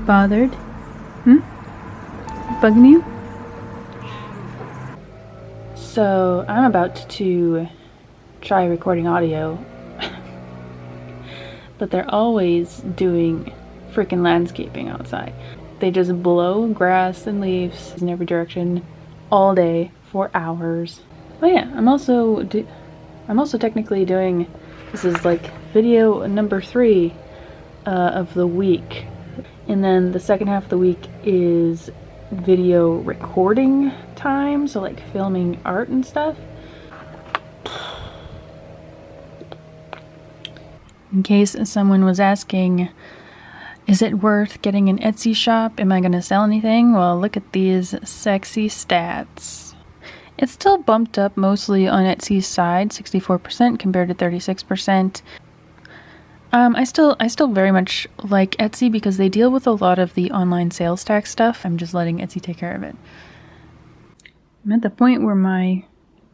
bothered? Bugging you? So, I'm about to try recording audio, but they're always doing freaking landscaping outside. They just blow grass and leaves in every direction all day for hours. Oh yeah, I'm also technically doing, this is like video number 3 of the week. And then the second half of the week is video recording time, so like filming art and stuff. In case someone was asking, is it worth getting an Etsy shop? Am I going to sell anything? Well, look at these sexy stats. It's still bumped up mostly on Etsy's side, 64% compared to 36%. I still very much like Etsy because they deal with a lot of the online sales tax stuff. I'm just letting Etsy take care of it. I'm at the point where my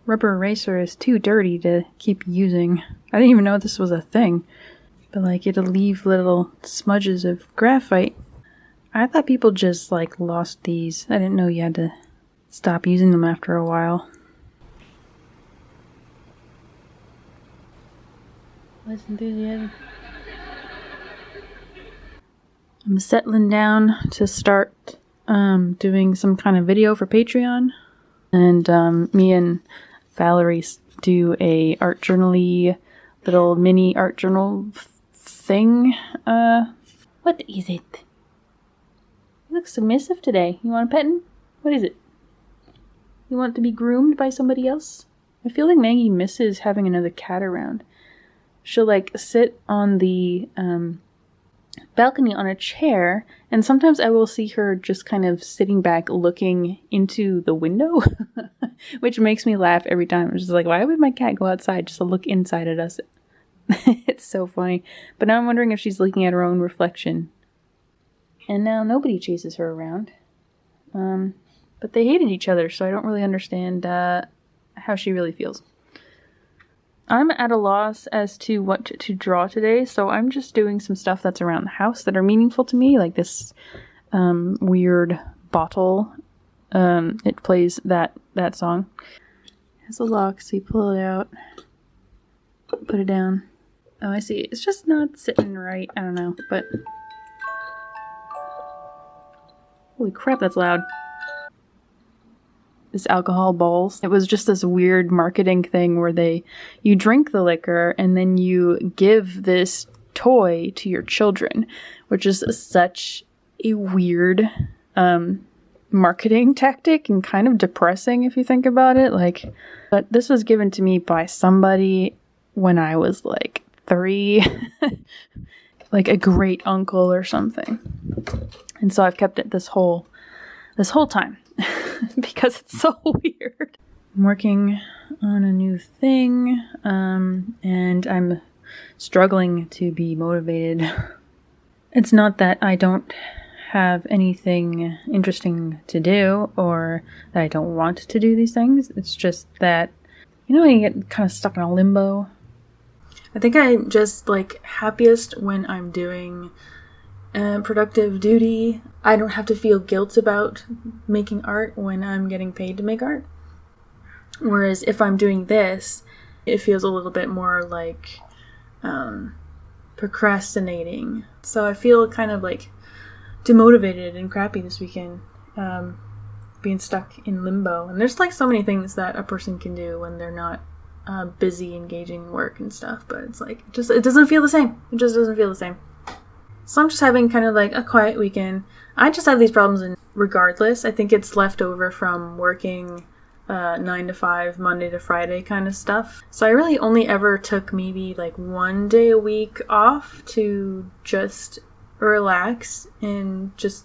rubber eraser is too dirty to keep using. I didn't even know this was a thing. But like, it'll leave little smudges of graphite. I thought people just like lost these. I didn't know you had to stop using them after a while. Less enthusiasm. I'm settling down to start doing some kind of video for Patreon. And me and Valerie do a art journal-y little mini art journal thing. What is it? You look submissive today. You want a petting? What is it? You want to be groomed by somebody else? I feel like Maggie misses having another cat around. She'll like sit on the balcony on a chair, and sometimes I will see her just kind of sitting back looking into the window, which makes me laugh every time. I'm just like, why would my cat go outside just to look inside at us? It's so funny. But now I'm wondering if she's looking at her own reflection. And now nobody chases her around. But they hated each other, so I don't really understand how she really feels. I'm at a loss as to what to draw today, so I'm just doing some stuff that's around the house that are meaningful to me, like this weird bottle. It plays that song. It has a lock, so you pull it out, put it down. Oh, I see. It's just not sitting right. I don't know, but... Holy crap, that's loud. This alcohol balls. It was just this weird marketing thing where you drink the liquor and then you give this toy to your children, which is such a weird marketing tactic and kind of depressing if you think about it. Like, but this was given to me by somebody when I was like 3, like a great uncle or something. And so I've kept it this whole time. Because it's so weird. I'm working on a new thing, and I'm struggling to be motivated. It's not that I don't have anything interesting to do, or that I don't want to do these things. It's just that, you know, when you get kind of stuck in a limbo. I think I'm just like happiest when I'm doing productive duty. I don't have to feel guilt about making art when I'm getting paid to make art. Whereas if I'm doing this, it feels a little bit more like procrastinating. So I feel kind of like demotivated and crappy this weekend, being stuck in limbo. And there's like so many things that a person can do when they're not busy engaging in work and stuff, but it's like, it doesn't feel the same. It just doesn't feel the same. So I'm just having kind of like a quiet weekend. I just have these problems regardless. I think it's left over from working 9 to 5, Monday to Friday kind of stuff. So I really only ever took maybe like 1 day a week off to just relax and just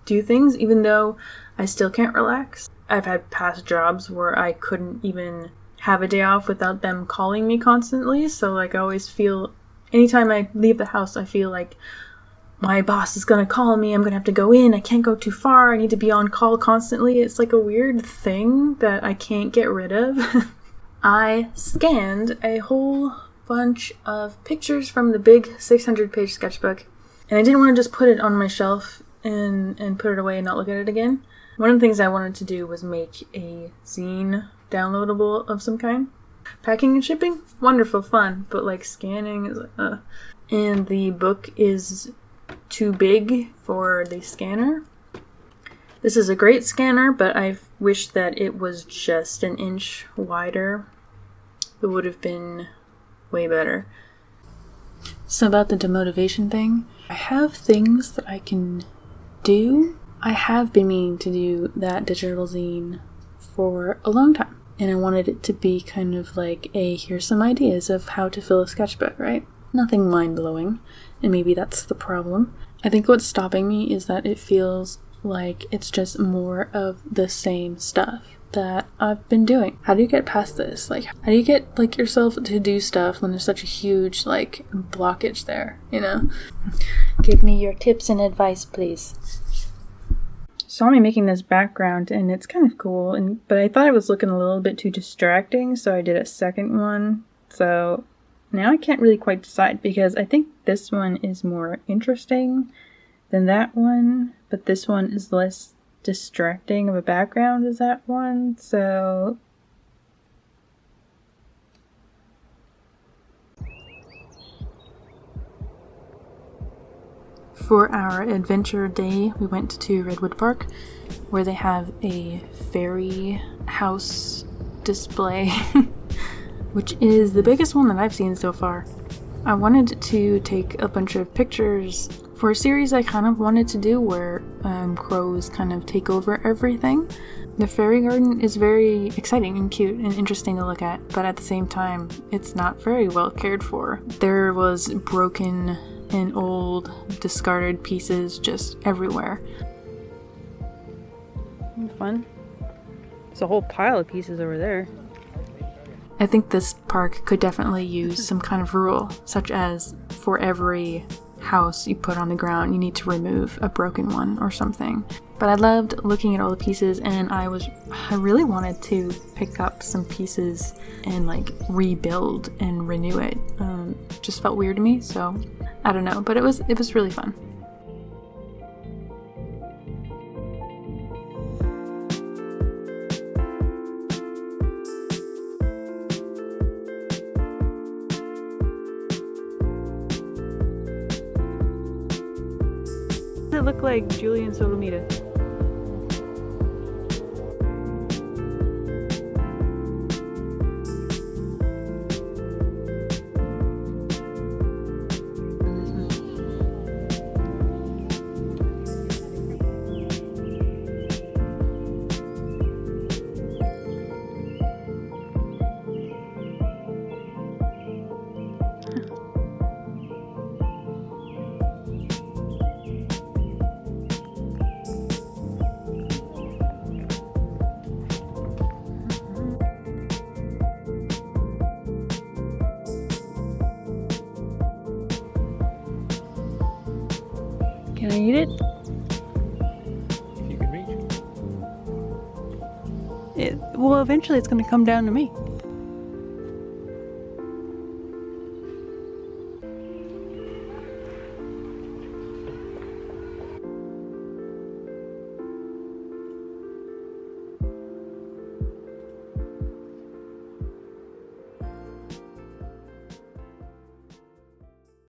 do things, even though I still can't relax. I've had past jobs where I couldn't even have a day off without them calling me constantly. So like I always feel, anytime I leave the house, I feel like my boss is gonna call me, I'm gonna have to go in, I can't go too far, I need to be on call constantly. It's like a weird thing that I can't get rid of. I scanned a whole bunch of pictures from the big 600-page sketchbook, and I didn't want to just put it on my shelf and put it away and not look at it again. One of the things I wanted to do was make a zine downloadable of some kind. Packing and shipping, wonderful fun, but like scanning is like, And the book is too big for the scanner. This is a great scanner, but I wish that it was just an inch wider. It would have been way better. So about the demotivation thing, I have things that I can do. I have been meaning to do that digital zine for a long time. And I wanted it to be kind of like here's some ideas of how to fill a sketchbook, right? Nothing mind-blowing, and maybe that's the problem. I think what's stopping me is that it feels like it's just more of the same stuff that I've been doing. How do you get past this? Like, how do you get like yourself to do stuff when there's such a huge like blockage there, you know? Give me your tips and advice, please. Saw me making this background and it's kind of cool, but I thought it was looking a little bit too distracting, so I did a second one. So now I can't really quite decide because I think this one is more interesting than that one, but this one is less distracting of a background as that one, so for our adventure day, we went to Redwood Park, where they have a fairy house display, which is the biggest one that I've seen so far. I wanted to take a bunch of pictures for a series I kind of wanted to do where crows kind of take over everything. The fairy garden is very exciting and cute and interesting to look at, but at the same time, it's not very well cared for. There was broken and old, discarded pieces just everywhere. Fun. There's a whole pile of pieces over there. I think this park could definitely use some kind of rule, such as for every house you put on the ground, you need to remove a broken one or something. But I loved looking at all the pieces, and I really wanted to pick up some pieces and like rebuild and renew it. Just felt weird to me, so I don't know, but it was really fun. It looked like Julian Solomita. Can I eat it? If you can reach. Well, eventually it's going to come down to me.